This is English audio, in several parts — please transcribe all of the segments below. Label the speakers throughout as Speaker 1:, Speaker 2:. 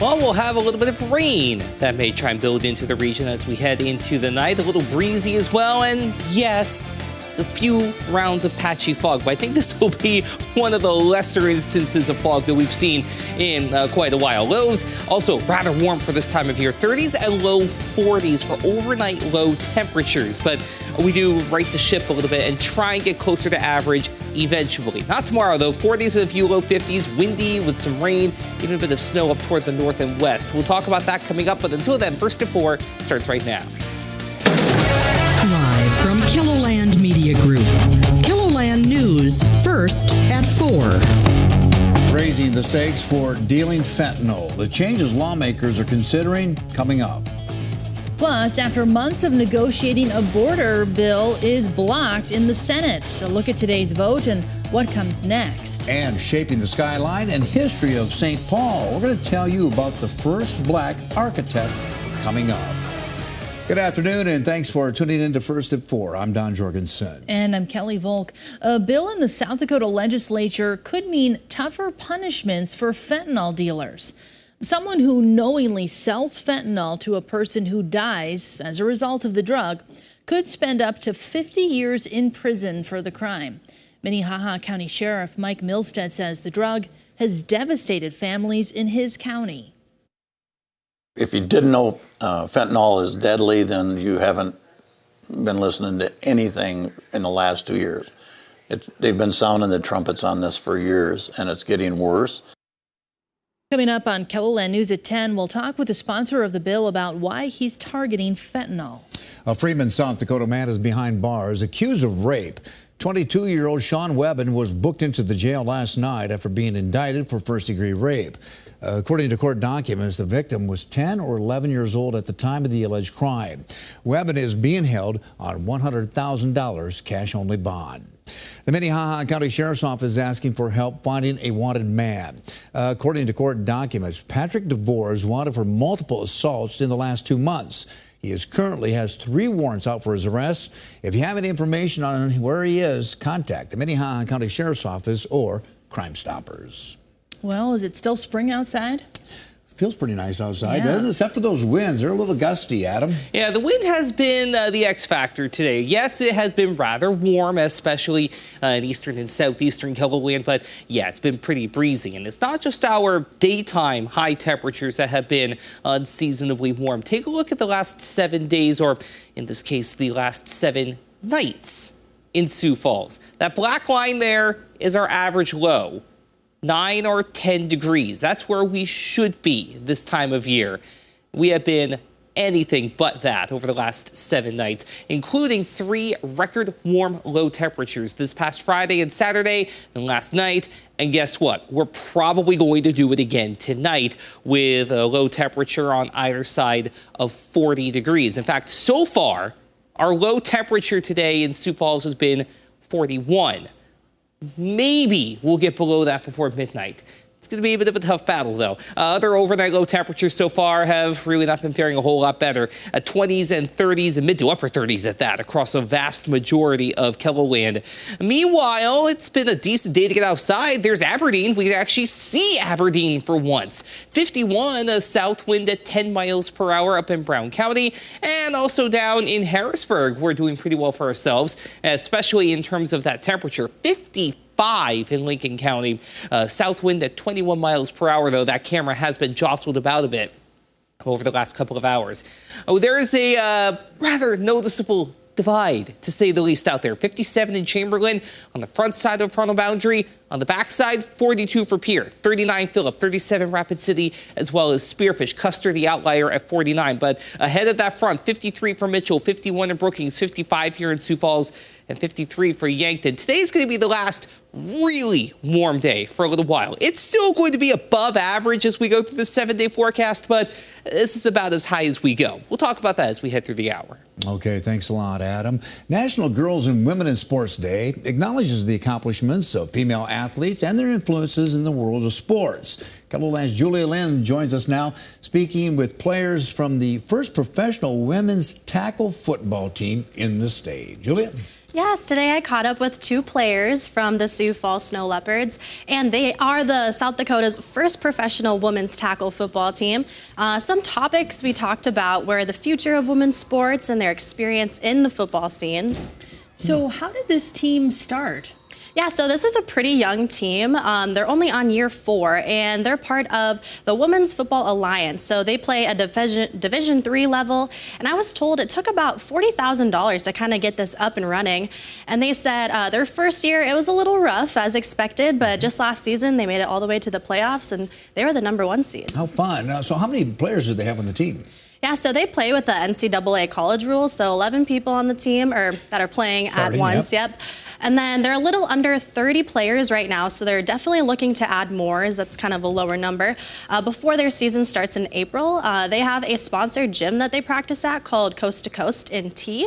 Speaker 1: Well, we'll have a little bit of rain that may try and build into the region as we head into the night. A little breezy as well. And yes, it's a few rounds of patchy fog, but I think this will be one of the lesser instances of fog that we've seen in quite a while. Lows also rather warm for this time of year, 30s and low 40s for overnight low temperatures. But we do right the ship a little bit and try and get closer to average eventually. Not tomorrow, though. 40s with a few low 50s, windy with some rain, even a bit of snow up toward the north and west. We'll talk about that coming up, but until then, First at 4 starts right now.
Speaker 2: Live from Kiloland Media Group. Kiloland News, First at 4.
Speaker 3: Raising the stakes for dealing fentanyl. The changes lawmakers are considering coming up.
Speaker 4: Plus, after months of negotiating, a border bill is blocked in the Senate. A look at today's vote and what comes next.
Speaker 3: And shaping the skyline and history of St. Paul. We're going to tell you about the first black architect coming up. Good afternoon, and thanks for tuning in to First at 4. I'm Don Jorgensen.
Speaker 4: And I'm Kelly Volk. A bill in the South Dakota legislature could mean tougher punishments for fentanyl dealers. Someone who knowingly sells fentanyl to a person who dies as a result of the drug could spend up to 50 years in prison for the crime. Minnehaha County Sheriff Mike Milstead says the drug has devastated families in his county.
Speaker 5: If you didn't know fentanyl is deadly, then you haven't been listening to anything in the last 2 years. They've been sounding the trumpets on this for years, and it's getting worse.
Speaker 4: Coming up on Kiloland News at 10, we'll talk with the sponsor of the bill about why he's targeting fentanyl.
Speaker 3: A Freeman, South Dakota man is behind bars accused of rape. 22-year-old Sean Webben was booked into the jail last night after being indicted for first-degree rape. According to court documents, the victim was 10 or 11 years old at the time of the alleged crime. Webben is being held on $100,000 cash-only bond. The Minnehaha County Sheriff's Office is asking for help finding a wanted man. According to court documents, Patrick DeVore is wanted for multiple assaults in the last 2 months. He currently has 3 warrants out for his arrest. If you have any information on where he is, contact the Minnehaha County Sheriff's Office or Crime Stoppers.
Speaker 4: Well, is it still spring outside?
Speaker 3: Feels pretty nice outside, doesn't it? Except for those winds. They're a little gusty, Adam.
Speaker 1: Yeah, the wind has been the X factor today. Yes, it has been rather warm, especially in eastern and southeastern Kiloland, but yeah, it's been pretty breezy. And it's not just our daytime high temperatures that have been unseasonably warm. Take a look at the last 7 days, or in this case, the last 7 nights in Sioux Falls. That black line there is our average low. 9 or 10 degrees. That's where we should be this time of year. We have been anything but that over the last 7 nights, including 3 record warm low temperatures this past Friday and Saturday and last night. And guess what? We're probably going to do it again tonight with a low temperature on either side of 40 degrees. In fact, so far, our low temperature today in Sioux Falls has been 41. Maybe we'll get below that before midnight. It's going to be a bit of a tough battle, though. Other overnight low temperatures so far have really not been faring a whole lot better. At 20s and 30s and mid to upper 30s at that across a vast majority of Kiloland. Meanwhile, it's been a decent day to get outside. There's Aberdeen. We can actually see Aberdeen for once. 51, a south wind at 10 miles per hour up in Brown County. And also down in Harrisburg, we're doing pretty well for ourselves, especially in terms of that temperature. 55 in Lincoln County. South wind at 21 miles per hour, though. That camera has been jostled about a bit over the last couple of hours. Oh, there is a rather noticeable divide, to say the least, out there. 57 in Chamberlain on the front side of the frontal boundary. On the back side, 42 for Pierre, 39 Phillip, 37 Rapid City, as well as Spearfish. Custer, the outlier, at 49. But ahead of that front, 53 for Mitchell, 51 in Brookings, 55 here in Sioux Falls, and 53 for Yankton. Today's going to be the last really warm day for a little while. It's still going to be above average as we go through the 7-day forecast, but this is about as high as we go. We'll talk about that as we head through the hour.
Speaker 3: Okay, thanks a lot, Adam. National Girls and Women in Sports Day acknowledges the accomplishments of female athletes and their influences in the world of sports. Keloland's Julia Lynn joins us now, speaking with players from the first professional women's tackle football team in the state. Julia?
Speaker 6: Yes, today I caught up with 2 players from the Sioux Falls Snow Leopards, and they are the South Dakota's first professional women's tackle football team. Some topics we talked about were the future of women's sports and their experience in the football scene.
Speaker 4: So how did this team start?
Speaker 6: Yeah, so this is a pretty young team. They're only on year 4, and they're part of the Women's Football Alliance. So they play a Division III level, and I was told it took about $40,000 to kind of get this up and running. And they said their first year, it was a little rough, as expected, but just last season, they made it all the way to the playoffs, and they were the #1 seed.
Speaker 3: How fun. So how many players do they have on the team?
Speaker 6: Yeah, so they play with the NCAA college rules, so 11 people on the team that are playing at once. Yep. And then they're a little under 30 players right now, so they're definitely looking to add more, as that's kind of a lower number. Before their season starts in April, they have a sponsored gym that they practice at called Coast to Coast in T.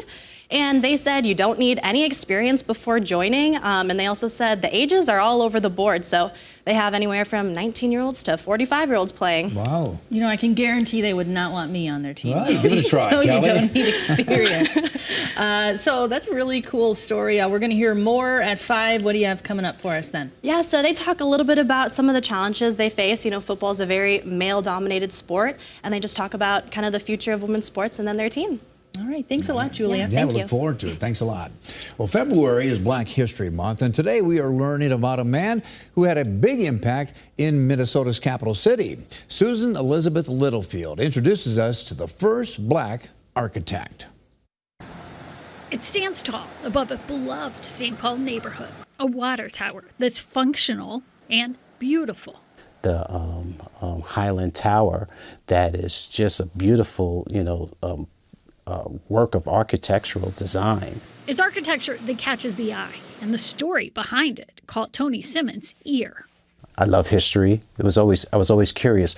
Speaker 6: And they said you don't need any experience before joining. And they also said the ages are all over the board. So they have anywhere from 19-year-olds to 45-year-olds playing.
Speaker 3: Wow.
Speaker 4: You know, I can guarantee they would not want me on their team.
Speaker 3: Right, give it a try, Kelly.
Speaker 4: You don't need experience. So that's a really cool story. We're going to hear more at 5. What do you have coming up for us then?
Speaker 6: Yeah, so they talk a little bit about some of the challenges they face. You know, football is a very male-dominated sport. And they just talk about kind of the future of women's sports and then their team.
Speaker 4: All right. Thanks a lot, Julia.
Speaker 3: Yeah, we look forward to it. Thanks a lot. Well, February is Black History Month, and today we are learning about a man who had a big impact in Minnesota's capital city. Susan Elizabeth Littlefield introduces us to the first black architect.
Speaker 7: It stands tall above a beloved St. Paul neighborhood, a water tower that's functional and beautiful.
Speaker 8: The Highland Tower, that is just a beautiful, work of architectural design.
Speaker 7: It's architecture that catches the eye, and the story behind it caught Tony Simmons' ear.
Speaker 8: I love history. I was always curious,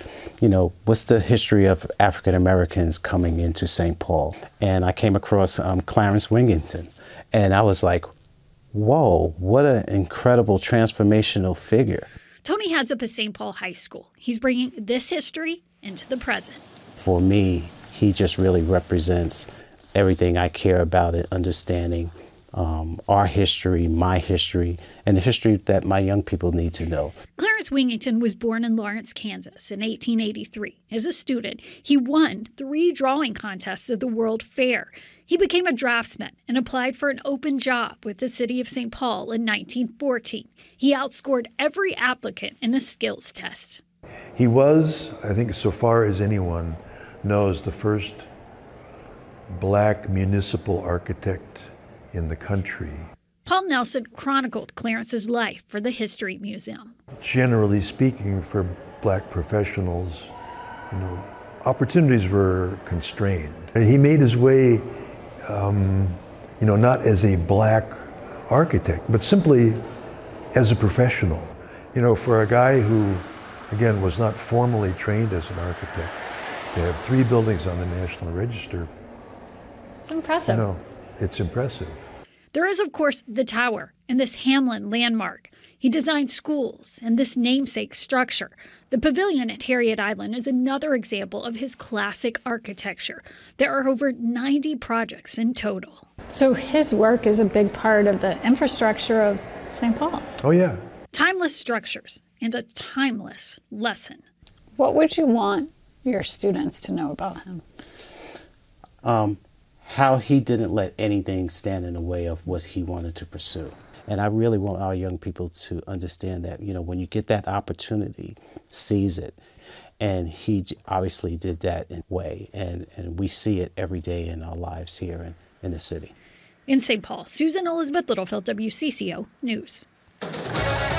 Speaker 8: what's the history of African Americans coming into St. Paul? And I came across Clarence Wigington, and I was like, whoa, what an incredible transformational figure.
Speaker 7: Tony heads up at St. Paul High School. He's bringing this history into the present.
Speaker 8: For me, he just really represents everything I care about in understanding our history, my history, and the history that my young people need to know.
Speaker 7: Clarence Wigington was born in Lawrence, Kansas in 1883. As a student, he won 3 drawing contests at the World Fair. He became a draftsman and applied for an open job with the city of St. Paul in 1914. He outscored every applicant in a skills test.
Speaker 9: He was, I think, so far as anyone knows, the first black municipal architect in the country.
Speaker 7: Paul Nelson chronicled Clarence's life for the History Museum.
Speaker 9: Generally speaking, for black professionals, opportunities were constrained. He made his way, not as a black architect, but simply as a professional. For a guy who, again, was not formally trained as an architect, to have 3 buildings on the National Register.
Speaker 7: It's impressive.
Speaker 9: It's impressive.
Speaker 7: There is, of course, the tower and this Hamlin landmark. He designed schools and this namesake structure. The pavilion at Harriet Island is another example of his classic architecture. There are over 90 projects in total.
Speaker 10: So his work is a big part of the infrastructure of St. Paul.
Speaker 9: Oh, yeah.
Speaker 7: Timeless structures and a timeless lesson.
Speaker 10: What would you want your students to know about him?
Speaker 8: How he didn't let anything stand in the way of what he wanted to pursue. And I really want our young people to understand that, when you get that opportunity, seize it. And he obviously did that in a way, and we see it every day in our lives here in the city.
Speaker 7: In St. Paul, Susan Elizabeth Littlefield, WCCO News.